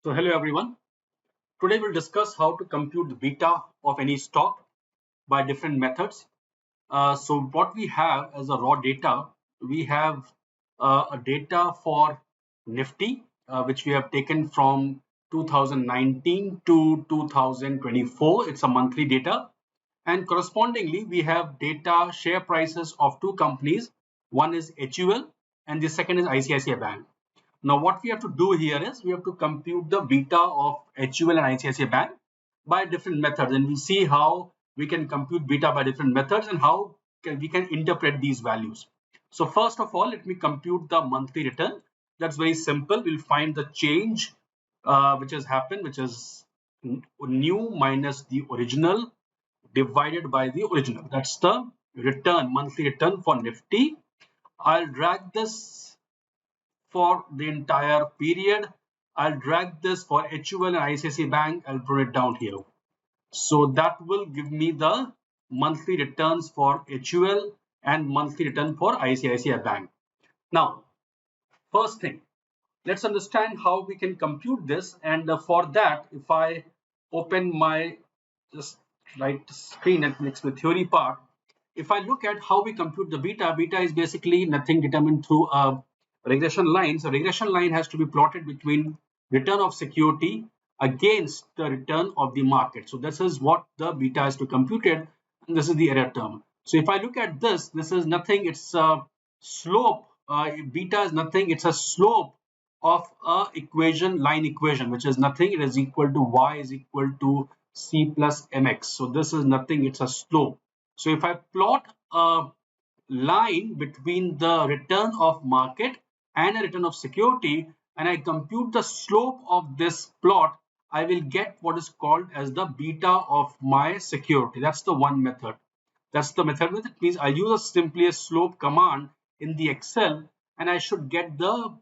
So hello everyone. Today we'll discuss how to compute the beta of any stock by different methods. So what we have as a raw data, we have a data for Nifty, which we have taken from 2019 to 2024. It's a monthly data. And correspondingly, we have data share prices of two companies. One is HUL and the second is ICICI Bank. Now, what we have to do here is we have to compute the beta of HUL and ICICI Bank by different methods, and we'll see how we can compute beta by different methods and how we can interpret these values. So first of all, let me compute the monthly return. That's very simple. We'll find the change which has happened, which is new minus the original divided by the original. That's the return, monthly return for Nifty. I'll drag this for the entire period. I'll drag this for HUL and ICICI Bank. I'll put it down here. So that will give me the monthly returns for HUL and monthly return for ICICI Bank. Now, first thing, let's understand how we can compute this. And for that, if I open my just right screen and next to the theory part, if I look at how we compute the beta, beta is basically nothing determined through a regression line. So regression line has to be plotted between return of security against the return of the market. So this is what the beta is to compute it, and this is the error term. So if I look at this, this is nothing, it's a slope. Beta is nothing, it's a slope of a equation, line equation, which is nothing, it is equal to y is equal to c plus mx. So this is nothing, it's a slope. So if I plot a line between the return of market and a return of security, and I compute the slope of this plot, I will get what is called as the beta of my security. That's the one method. That's the method with it means I use simply a slope command in the Excel, and I should get the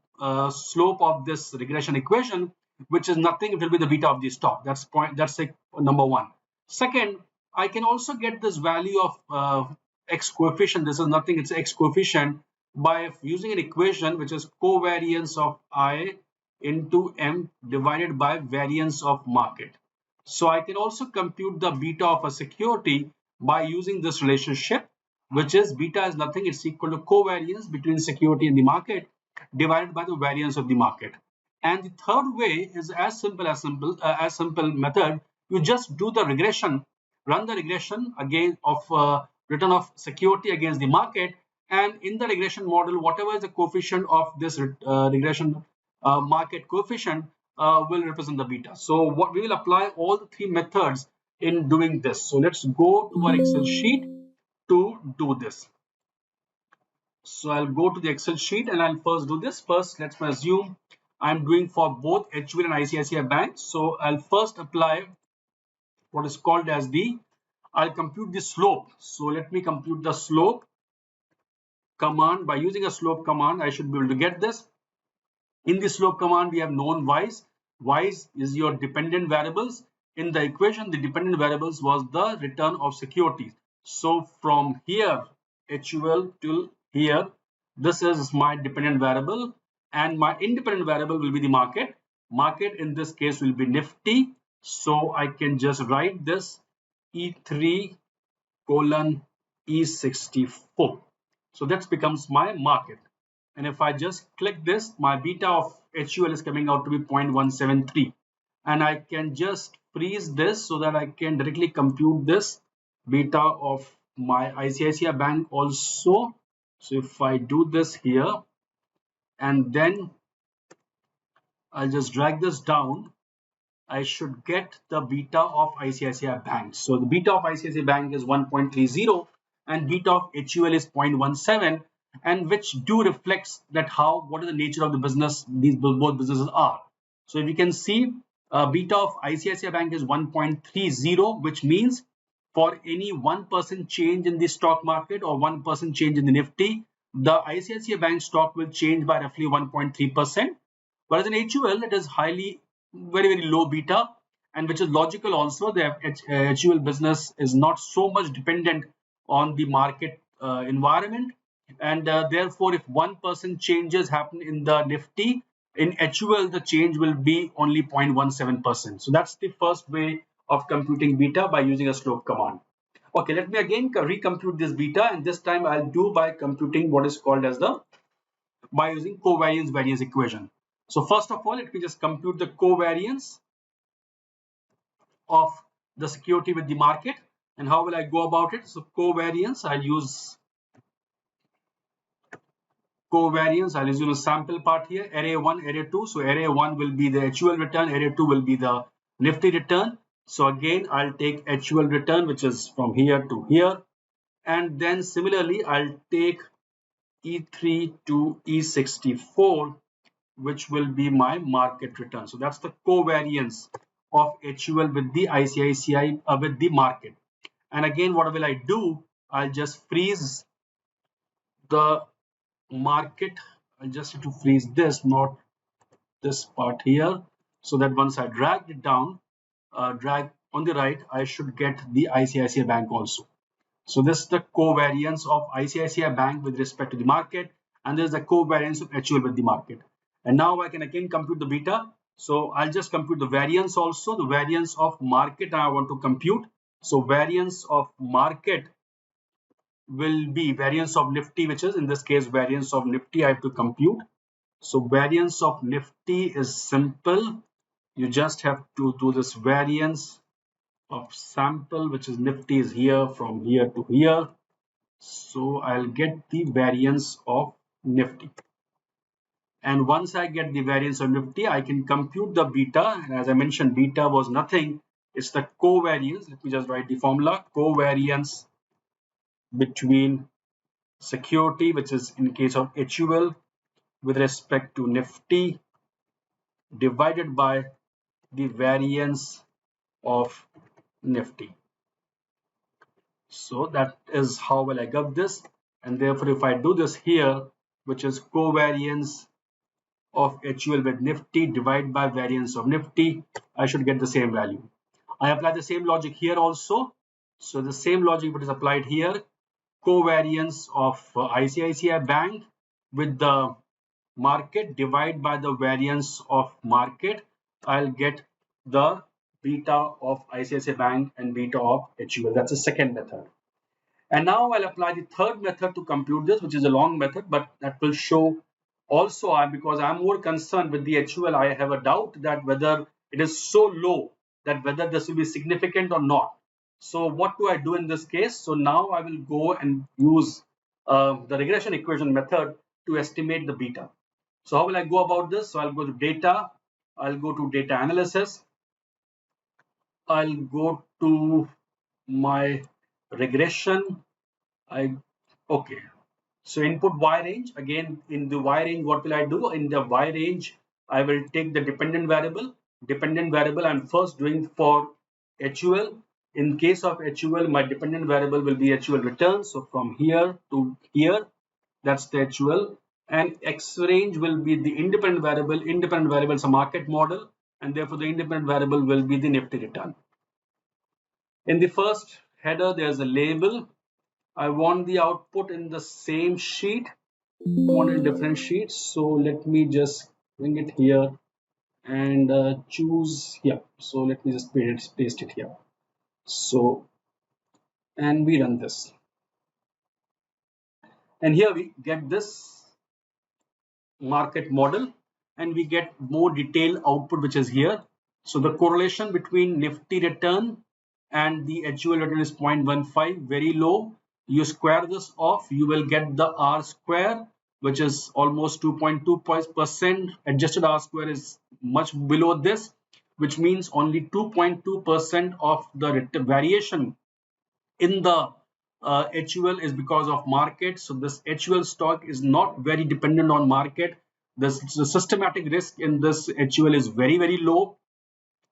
slope of this regression equation, which is nothing, it will be the beta of the stock. That's like number one. Second, I can also get this value of x coefficient. This is nothing, it's x coefficient by using an equation which is covariance of I into m divided by variance of market. So I can also compute the beta of a security by using this relationship, which is beta is nothing, it's equal to covariance between security and the market divided by the variance of the market. And the third way is as simple method. You just do the regression, run the regression again of return of security against the market, and in the regression model, whatever is the coefficient of this regression market coefficient will represent the beta. So what we will apply all the three methods in doing this. So let's go to our Excel sheet to do this. So I'll go to the Excel sheet and I'll first do this. First, let's assume I'm doing for both HUL and ICICI Bank. So I'll first apply what is called as I'll compute the slope. So let me compute the slope command. By using a slope command, I should be able to get this. In the slope command, we have known y's. Y's is your dependent variables. In the equation, the dependent variables was the return of securities. So from here, HUL till here, this is my dependent variable, and my independent variable will be the market. Market in this case will be Nifty. So I can just write this E3 colon E64. So that becomes my market. And if I just click this, my beta of HUL is coming out to be 0.173. And I can just freeze this so that I can directly compute this beta of my ICICI Bank also. So if I do this here, and then I'll just drag this down, I should get the beta of ICICI Bank. So the beta of ICICI Bank is 1.30 and beta of HUL is 0.17, and which do reflects that what is the nature of the business these both businesses are. So if you can see, beta of ICICI Bank is 1.30, which means for any 1% change in the stock market or 1% change in the Nifty, the ICICI Bank stock will change by roughly 1.3%. Whereas in HUL, it is very low beta, and which is logical also. The HUL business is not so much dependent on the market environment, and therefore if 1% changes happen in the Nifty, In HUL, the change will be only 0.17%. So that's the first way of computing beta by using a slope command. Okay, let me again recompute this beta, and this time I'll do by computing what is called as the by using covariance variance equation. So first of all, let me just compute the covariance of the security with the market. And how will I go about it? So covariance, I'll use a sample part here, array 1, array 2. So array 1 will be the HUL return, array 2 will be the Nifty return. So again, I'll take HUL return, which is from here to here. And then similarly, I'll take E3 to E64, which will be my market return. So that's the covariance of HUL with the ICICI with the market. And again, what will I do? I'll just freeze the market. I'll just have to freeze this, not this part here, so that once I drag it down, drag on the right, I should get the ICICI Bank also. So this is the covariance of ICICI Bank with respect to the market, and this is the covariance of HUL with the market. And now I can again compute the beta. So I'll just compute the variance also. The variance of market I want to compute. So variance of market will be variance of Nifty, which is in this case variance of Nifty I have to compute. So variance of Nifty is simple. You just have to do this variance of sample, which is Nifty is here from here to here. So I'll get the variance of Nifty. And once I get the variance of Nifty, I can compute the beta. And as I mentioned, beta was nothing. It's the covariance. Let me just write the formula. Covariance between security, which is in case of HUL, with respect to Nifty, divided by the variance of Nifty. So that is how will I get this. And therefore, if I do this here, which is covariance of HUL with Nifty divided by variance of Nifty, I should get the same value. I apply the same logic here also. So the same logic what is applied here, covariance of ICICI Bank with the market divided by the variance of market, I'll get the beta of ICICI Bank and beta of HUL. That's the second method. And now I'll apply the third method to compute this, which is a long method, but that will show also because I'm more concerned with the HUL. I have a doubt that whether it is so low that whether this will be significant or not. So what do I do in this case? So now I will go and use the regression equation method to estimate the beta. So how will I go about this? So I'll go to data, I'll go to data analysis, I'll go to my regression. Okay. So input Y range, again in the Y range, what will I do? In the Y range, I will take the dependent variable. Dependent variable I'm first doing for HUL. In case of HUL, my dependent variable will be HUL return. So from here to here, that's the HUL. And X range will be the independent variable. Independent variable is a market model, and therefore the independent variable will be the Nifty return. In the first header, there's a label. I want the output in the same sheet. I want in different sheets. So let me just bring it here and choose. Yeah. So let me just paste it here. So, and we run this. And here we get this market model and we get more detailed output, which is here. So the correlation between Nifty return and the HUL return is 0.15, very low. You square this off, you will get the R square, which is almost 2.2%. Adjusted R square is much below this, which means only 2.2% of the variation in the HUL is because of market. So this HUL stock is not very dependent on market. The systematic risk in this HUL is very, very low.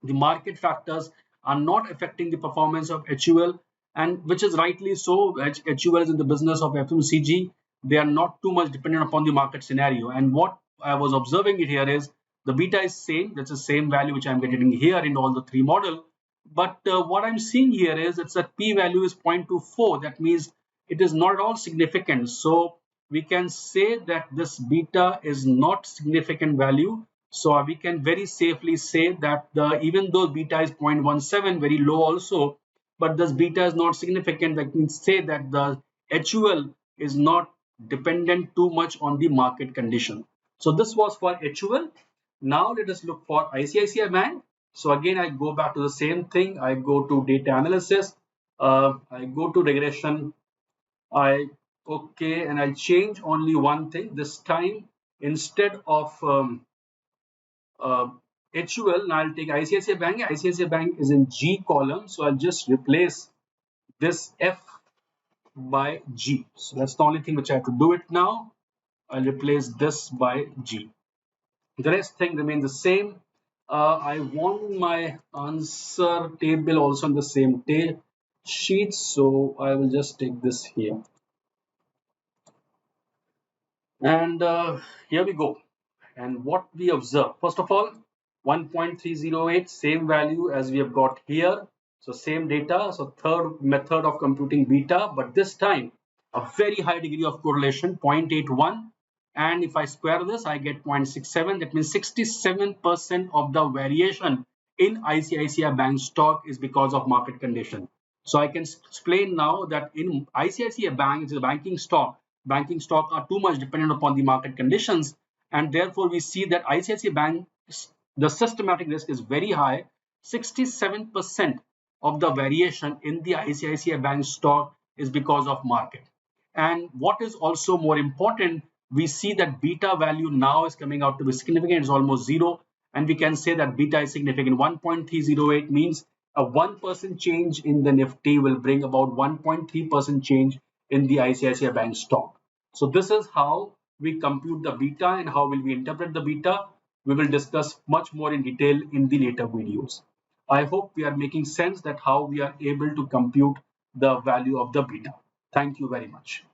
The market factors are not affecting the performance of HUL, and which is rightly so. HUL is in the business of FMCG. They are not too much dependent upon the market scenario. And what I was observing it here is the beta is same. That's the same value which I'm getting here in all the three model. But what I'm seeing here is it's a p-value is 0.24. That means it is not at all significant. So we can say that this beta is not significant value. So we can very safely say that even though beta is 0.17, very low also, but this beta is not significant. That means say that the HUL is not dependent too much on the market condition. So this was for HUL. Now let us look for ICICI Bank. So again, I go back to the same thing. I go to data analysis. I go to regression. Okay, and I'll change only one thing this time. Instead of HUL, now I'll take ICICI Bank. ICICI Bank is in G column, so I'll just replace this F by G. So that's the only thing which I have to do it now. I'll replace this by G. The rest thing remains the same. I want my answer table also on the same sheet, so I will just take this here. And here we go. And what we observe, first of all, 1.308, same value as we have got here. So same data. So third method of computing beta, but this time a very high degree of correlation, 0.81. And if I square this, I get 0.67. That means 67% of the variation in ICICI Bank stock is because of market condition. So I can explain now that in ICICI Bank, it's a banking stock. Banking stock are too much dependent upon the market conditions, and therefore we see that ICICI Bank, the systematic risk is very high. 67% of the variation in the ICICI Bank stock is because of market. And what is also more important, we see that beta value now is coming out to be significant. It's almost zero, and we can say that beta is significant. 1.308 means a 1% change in the Nifty will bring about 1.3% change in the ICICI Bank stock. So this is how we compute the beta and how will we interpret the beta. We will discuss much more in detail in the later videos. I hope we are making sense that how we are able to compute the value of the beta. Thank you very much.